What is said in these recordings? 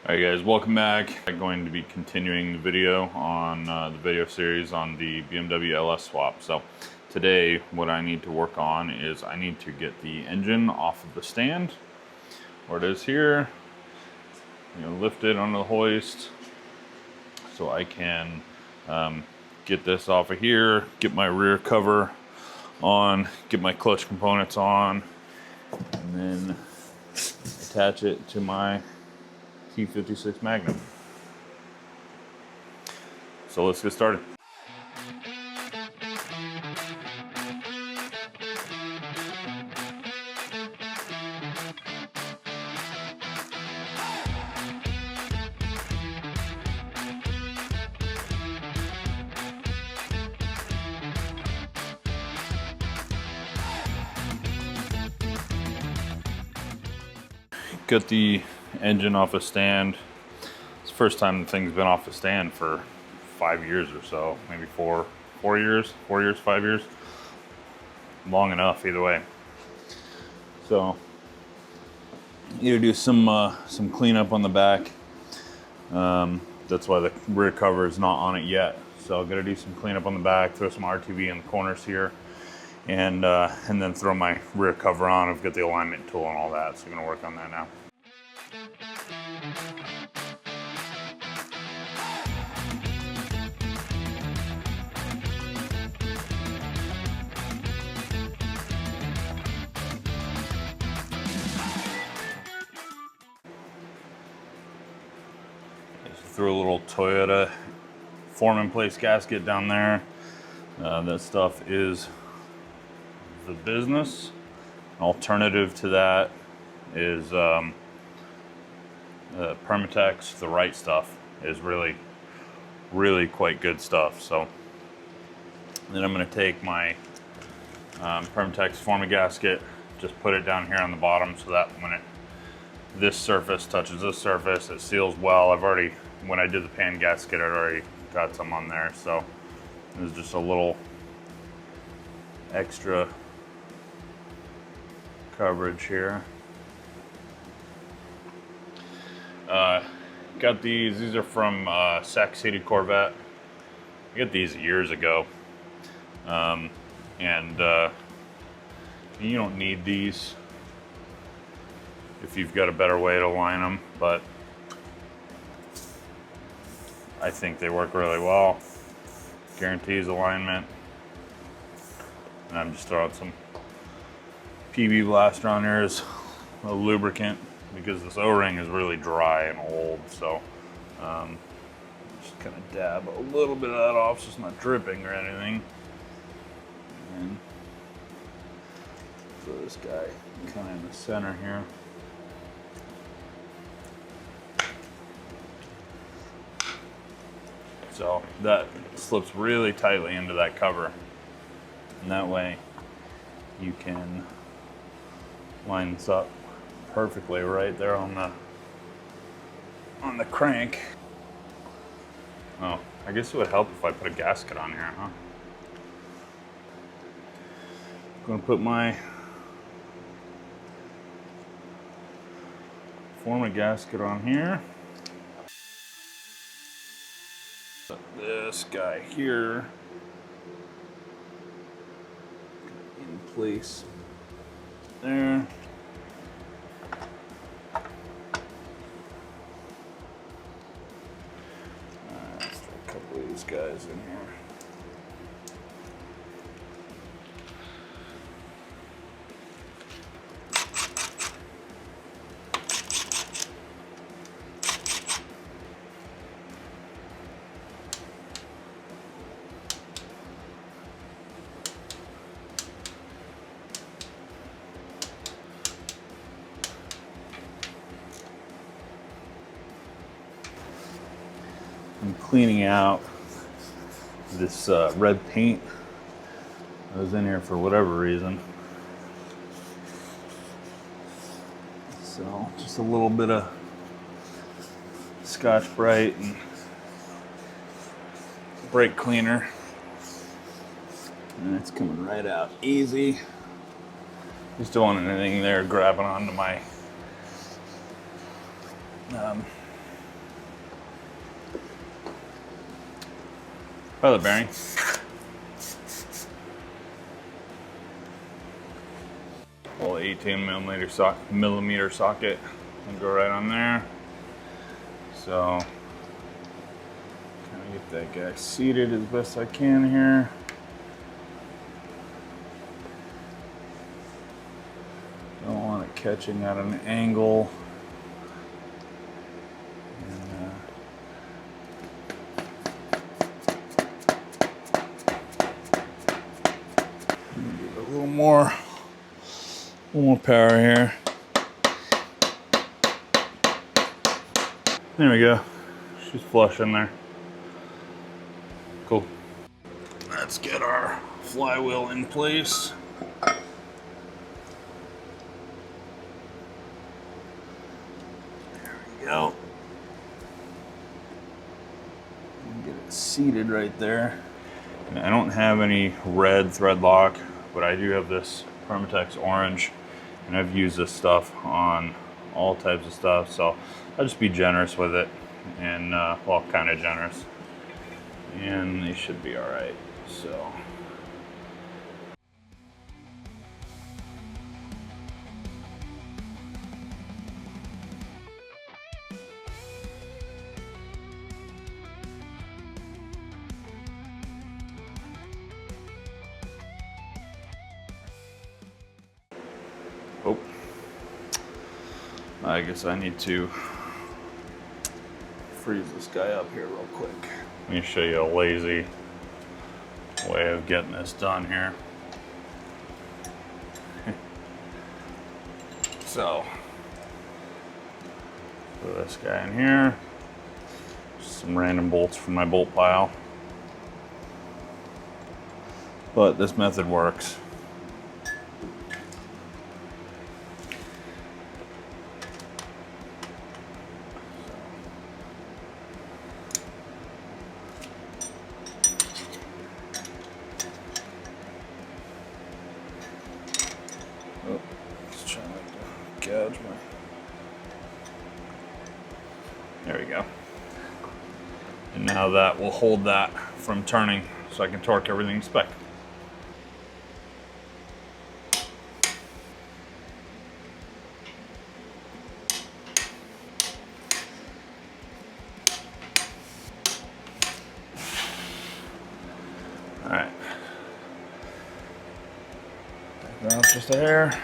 Alright guys, welcome back. I'm going to be continuing the video on the video series on the BMW LS swap. So today what I need to work on is I need to get the engine off of the stand where it is here, lift it onto the hoist so I can get this off of here, get my rear cover on, get my clutch components on, and then attach it to my E46 Magnum. So let's get started. Got the engine off a stand. It's the first time the thing's been off the stand for 5 years or so, maybe 4 years, 5 years, long enough either way. So you gotta do some cleanup on the back. That's why the rear cover is not on it yet. So I'm gonna do some cleanup on the back, throw some RTV in the corners here, and then throw my rear cover on. I've got the alignment tool and all that, so I'm gonna work on that now. Threw a little Toyota form in place gasket down there. That stuff is the business. An alternative to that is Permatex. The right stuff is really quite good stuff. So then I'm going to take my Permatex form gasket, just put it down here on the bottom so that when this surface touches this surface, it seals well. When I did the pan gasket, I'd already got some on there, so there's just a little extra coverage here. Got these are from Sac City Corvette. I got these years ago, and you don't need these if you've got a better way to line them, but I think they work really well. Guarantees alignment. And I'm just throwing some PB Blaster on there as a lubricant because this O-ring is really dry and old. So just kind of dab a little bit of that off so it's not dripping or anything. And throw this guy kind of in the center here. So that slips really tightly into that cover. And that way you can line this up perfectly right there on the crank. Oh, I guess it would help if I put a gasket on here, huh? I'm gonna put my former gasket on here. Put this guy here in place there. Let's throw a couple of these guys in here. I'm cleaning out this red paint that was in here for whatever reason. So just a little bit of Scotch-Brite and brake cleaner. And it's coming right out easy. Just don't want anything there grabbing onto my pilot bearing. Little 18 millimeter socket and go right on there. So kind of get that guy seated as best I can here. Don't want it catching at an angle. Give it a little more power here. There we go. She's flush in there. Cool. Let's get our flywheel in place. There we go. Get it seated right there. And I don't have any red thread lock, but I do have this Permatex orange, and I've used this stuff on all types of stuff, so I'll just be generous with it, and well, kind of generous, and they should be all right. So oh, I guess I need to freeze this guy up here real quick. Let me show you a lazy way of getting this done here. So, put this guy in here. Just some random bolts from my bolt pile. But this method works. Oh, just trying to gouge my. There we go. And now that will hold that from turning so I can torque everything spec. All right. Back down just a hair.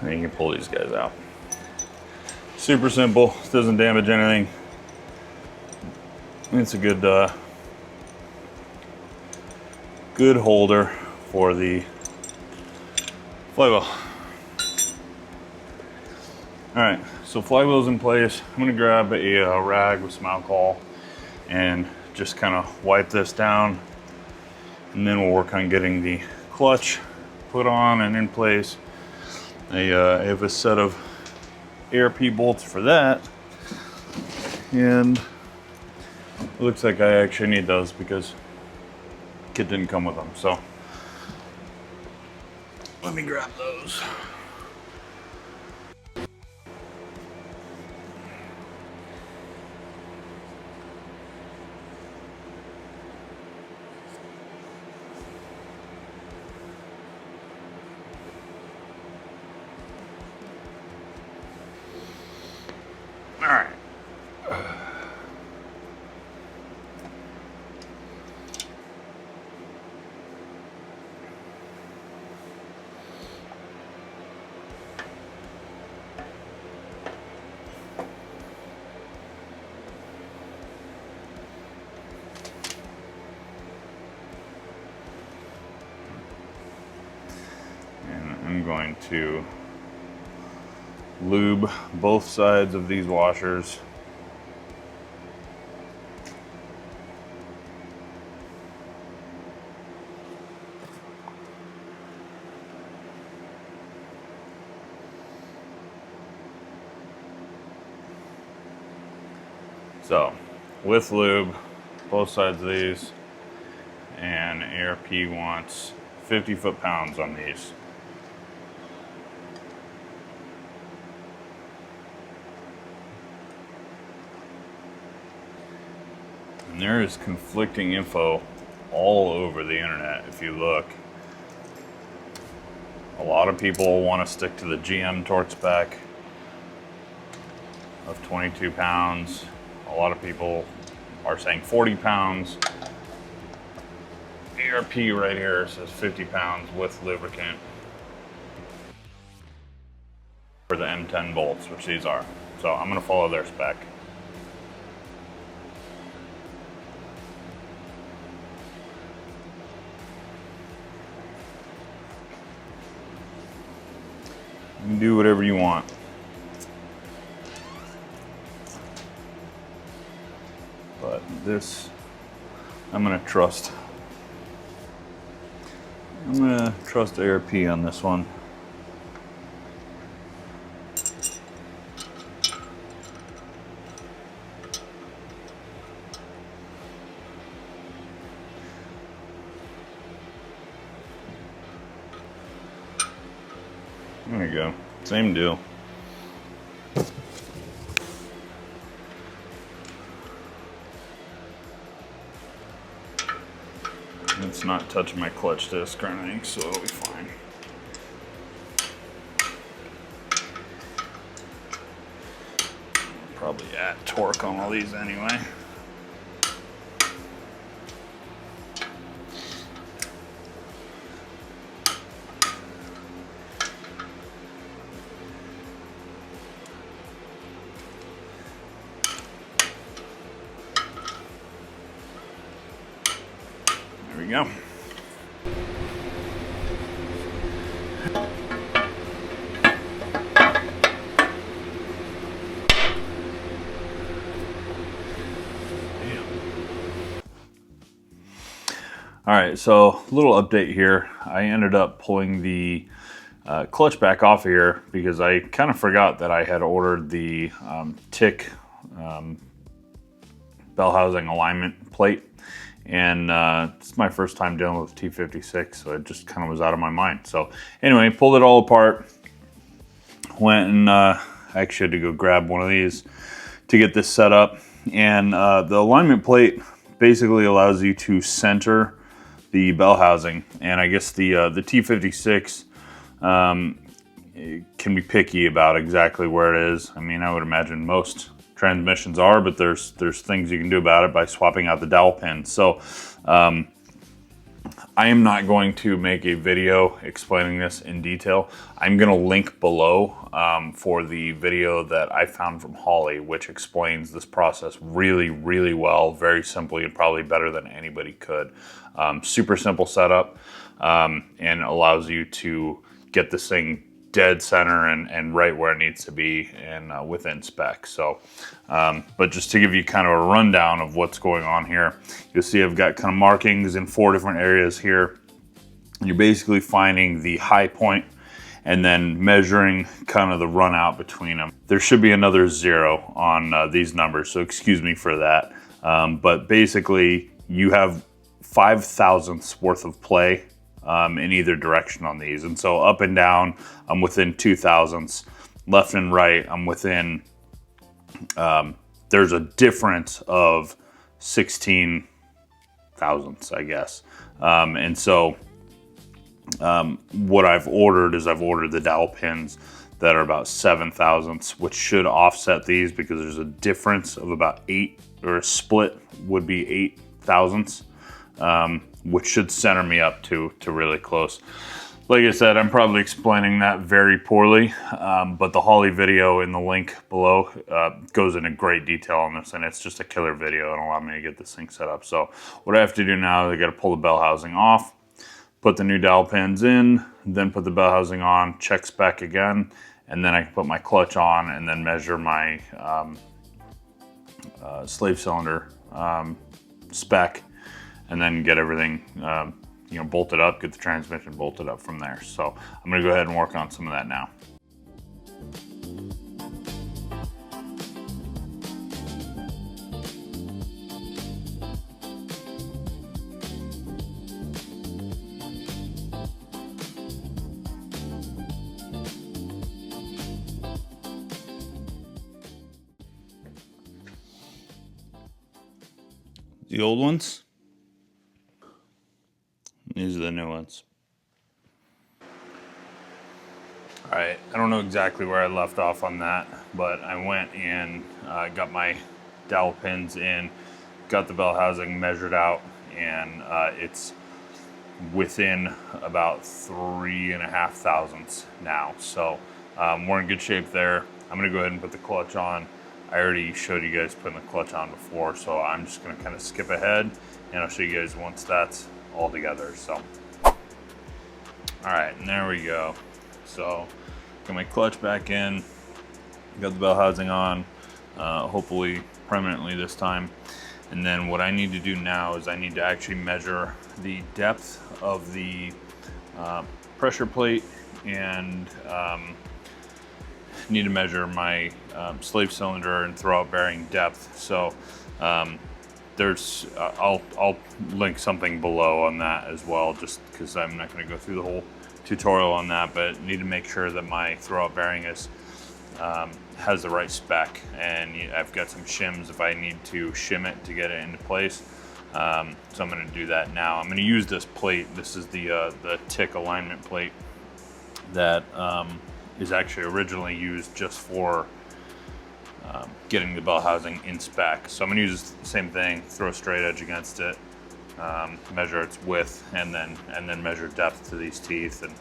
And you can pull these guys out. Super simple, doesn't damage anything. It's a good good holder for the flywheel. All right, so flywheel's in place. I'm gonna grab a rag with some alcohol and just kind of wipe this down, and then we'll work on getting the clutch put on and in place. I have a set of ARP bolts for that, and it looks like I actually need those because kit didn't come with them. So let me grab those. All right. And I'm going to lube both sides of these washers. So, with lube, both sides of these, and ARP wants 50 foot-pounds on these. And there is conflicting info all over the internet if you look. A lot of people want to stick to the GM torque spec of 22 pounds. A lot of people are saying 40 pounds. ARP right here says 50 pounds with lubricant for the M10 bolts, which these are. So I'm going to follow their spec. You can do whatever you want. But this, I'm gonna trust ARP on this one. There you go, same deal. It's not touching my clutch disc or anything, so it'll be fine. Probably add torque on all these anyway. There we go. All right, so a little update here. I ended up pulling the clutch back off here because I kind of forgot that I had ordered the TIC bell housing alignment plate. And it's my first time dealing with T56, so it just kind of was out of my mind. So anyway, pulled it all apart, went and I actually had to go grab one of these to get this set up. And the alignment plate basically allows you to center the bell housing. And I guess the T56 can be picky about exactly where it is. I mean, I would imagine most transmissions are, but there's things you can do about it by swapping out the dowel pins. So I am not going to make a video explaining this in detail. I'm going to link below for the video that I found from Holley, which explains this process really, really well, very simply, and probably better than anybody could. Super simple setup, and allows you to get this thing dead center and right where it needs to be and within spec. So, but just to give you kind of a rundown of what's going on here, you'll see I've got kind of markings in 4 different areas here. You're basically finding the high point and then measuring kind of the run out between them. There should be another 0 on these numbers, so excuse me for that. But basically you have 5 thousandths worth of play in either direction on these. And so up and down, I'm within 2 thousandths. Left and right, I'm within, there's a difference of 16 thousandths, I guess. And so what I've ordered is I've ordered the dowel pins that are about 7 thousandths, which should offset these because there's a difference of about 8, or a split would be 8 thousandths. Which should center me up to really close. Like I said, I'm probably explaining that very poorly, but the Holley video in the link below goes into great detail on this, and it's just a killer video and allow me to get this thing set up. So what I have to do now is I got to pull the bell housing off, put the new dowel pins in, then put the bell housing on, check spec again, and then I can put my clutch on and then measure my slave cylinder spec, and then get everything bolted up, get the transmission bolted up from there. So I'm gonna go ahead and work on some of that now. As the old ones. These are the new ones. All right, I don't know exactly where I left off on that, but I went and got my dowel pins in, got the bell housing measured out, and it's within about 3.5 thousandths now. So we're in good shape there. I'm gonna go ahead and put the clutch on. I already showed you guys putting the clutch on before, so I'm just gonna kind of skip ahead and I'll show you guys once that's all together. So, all right, and there we go. So, got my clutch back in, got the bell housing on, hopefully permanently this time. And then what I need to do now is I need to actually measure the depth of the pressure plate, and need to measure my slave cylinder and throwout bearing depth. So there's I'll link something below on that as well, just because I'm not going to go through the whole tutorial on that, but need to make sure that my throwout bearing is has the right spec, and I've got some shims if I need to shim it to get it into place. So I'm going to do that now. I'm going to use this plate. This is the tick alignment plate that is actually originally used just for getting the bell housing in spec. So I'm going to use the same thing, throw a straight edge against it, measure its width, and then measure depth to these teeth, and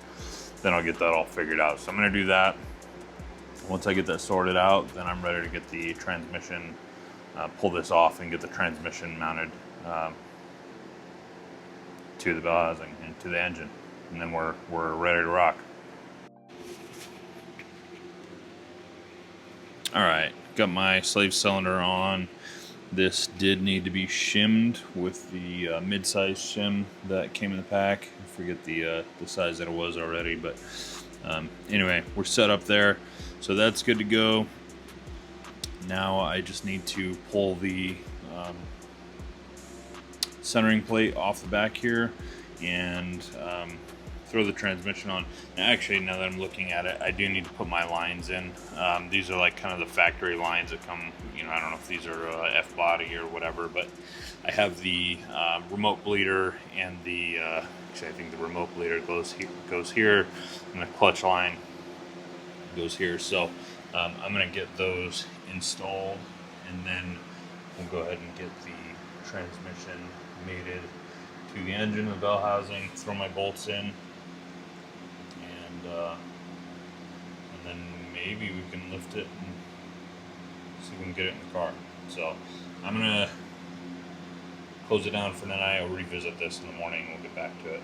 then I'll get that all figured out. So I'm going to do that. Once I get that sorted out, then I'm ready to get the transmission, pull this off and get the transmission mounted to the bell housing and to the engine, and then we're ready to rock. All right, got my slave cylinder on. This did need to be shimmed with the mid-size shim that came in the pack. I forget the size that it was already, but anyway, we're set up there. So that's good to go. Now I just need to pull the centering plate off the back here and throw the transmission on. Now, actually, now that I'm looking at it, I do need to put my lines in. These are like kind of the factory lines that come, I don't know if these are F-body or whatever, but I have the remote bleeder and the, actually I think the remote bleeder goes here, and the clutch line goes here. So I'm going to get those installed, and then we'll go ahead and get the transmission mated to the engine, the bell housing, throw my bolts in, and then maybe we can lift it and see if we can get it in the car. So I'm going to close it down for tonight. I'll revisit this in the morning. We'll get back to it.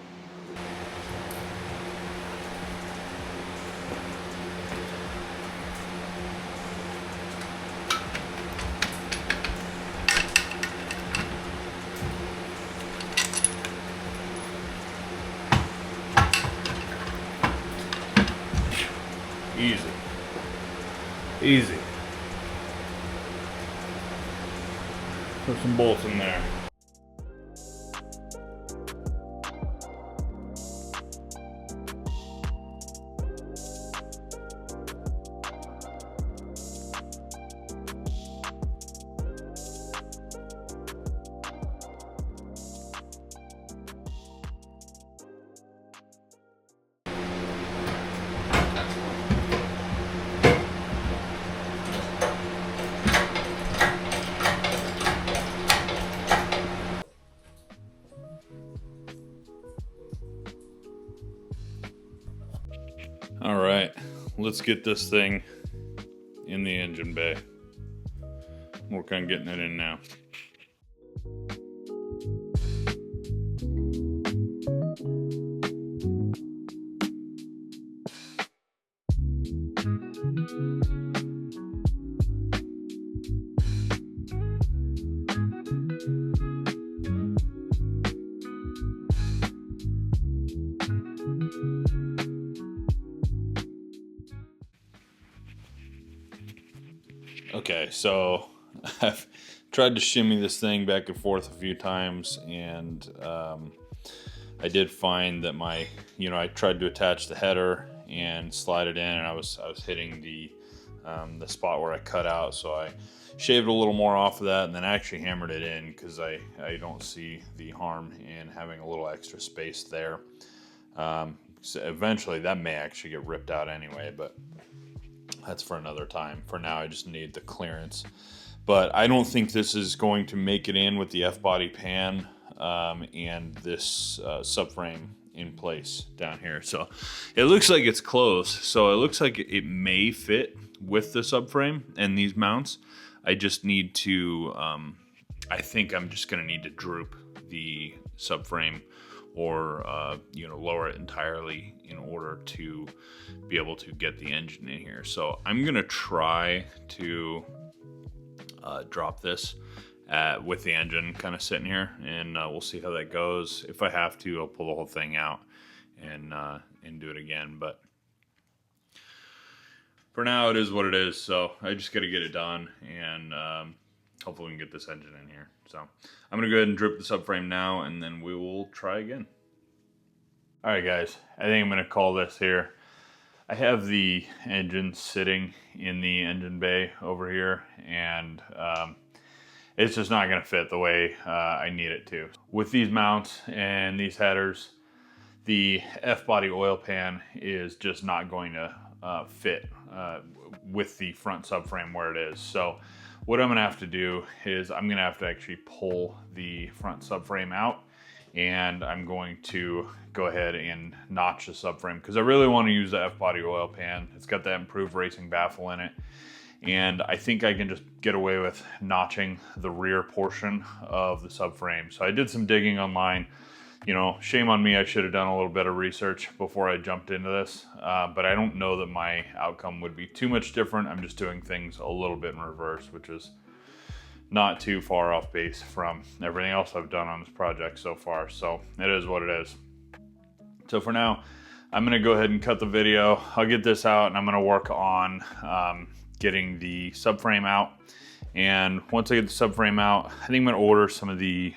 Easy. Put some bolts in there. All right, let's get this thing in the engine bay. Work on getting it in now. Okay, so I've tried to shimmy this thing back and forth a few times, and I did find that I tried to attach the header and slide it in, and I was hitting the the spot where I cut out. So I shaved a little more off of that and then actually hammered it in because I don't see the harm in having a little extra space there. So eventually that may actually get ripped out anyway, but that's for another time. For now, I just need the clearance. But I don't think this is going to make it in with the F-body pan and this subframe in place down here. So it looks like it's close. So it looks like it may fit with the subframe and these mounts. I just need to, I think I'm just gonna need to droop the subframe or lower it entirely in order to be able to get the engine in here. So I'm gonna try to drop this with the engine kind of sitting here, and we'll see how that goes. If I have to, I'll pull the whole thing out and do it again. But for now, it is what it is. So I just got to get it done, and hopefully we can get this engine in here. So I'm gonna go ahead and drip the subframe now, and then we will try again. All right, guys, I think I'm gonna call this here. I have the engine sitting in the engine bay over here, and it's just not gonna fit the way I need it to. With these mounts and these headers, the F-body oil pan is just not going to fit with the front subframe where it is. So what I'm gonna have to do is I'm gonna have to actually pull the front subframe out, and I'm going to go ahead and notch the subframe because I really want to use the F-body oil pan. It's got that improved racing baffle in it, and I think I can just get away with notching the rear portion of the subframe. So I did some digging online. You know, shame on me, I should have done a little bit of research before I jumped into this, but I don't know that my outcome would be too much different. I'm just doing things a little bit in reverse, which is not too far off base from everything else I've done on this project so far. So it is what it is. So for now, I'm gonna go ahead and cut the video. I'll get this out and I'm gonna work on getting the subframe out. And once I get the subframe out, I think I'm gonna order some of the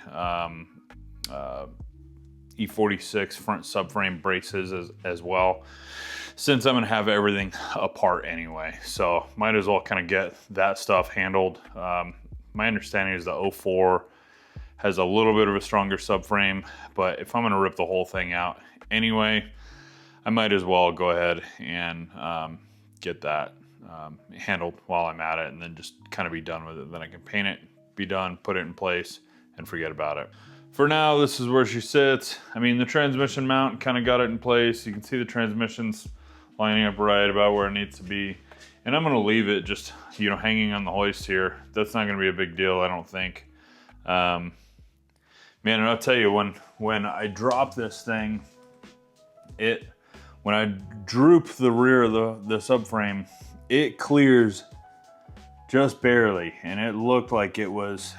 E46 front subframe braces as well, since I'm gonna have everything apart anyway. So might as well kind of get that stuff handled. My understanding is the 04 has a little bit of a stronger subframe, but if I'm gonna rip the whole thing out anyway, I might as well go ahead and get that handled while I'm at it, and then just kind of be done with it. Then I can paint it, be done, put it in place, and forget about it. For now, this is where she sits. I mean, the transmission mount kind of got it in place. You can see the transmission's lining up right about where it needs to be. And I'm gonna leave it just, you know, hanging on the hoist here. That's not gonna be a big deal, I don't think. Man, and I'll tell you, when I drop this thing, when I droop the rear of the subframe, it clears just barely, and it looked like it was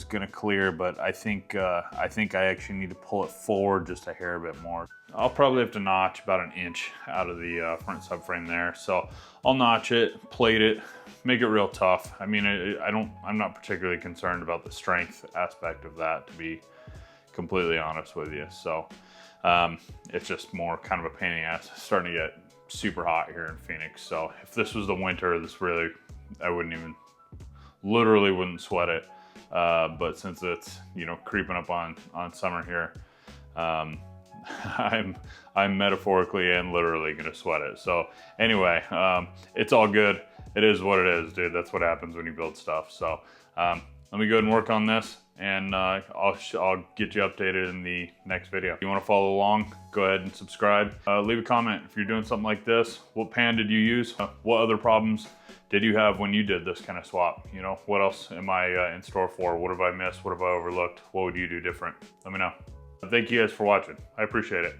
gonna clear, but I think I actually need to pull it forward just a hair bit more. I'll probably have to notch about an inch out of the front subframe there. So I'll notch it, plate it, make it real tough. I mean, I'm not particularly concerned about the strength aspect of that, to be completely honest with you. So it's just more kind of a pain in the ass. It's starting to get super hot here in Phoenix. So if this was the winter, I literally wouldn't sweat it. But since it's, you know, creeping up on summer here, I'm metaphorically and literally gonna sweat it. So anyway, it's all good. It is what it is, dude. That's what happens when you build stuff. So let me go ahead and work on this, and I'll get you updated in the next video. If you want to follow along, go ahead and subscribe. Leave a comment if you're doing something like this. What pan did you use? What other problems did you have when you did this kind of swap? You know, what else am I in store for? What have I missed? What have I overlooked? What would you do different? Let me know. Thank you guys for watching. I appreciate it.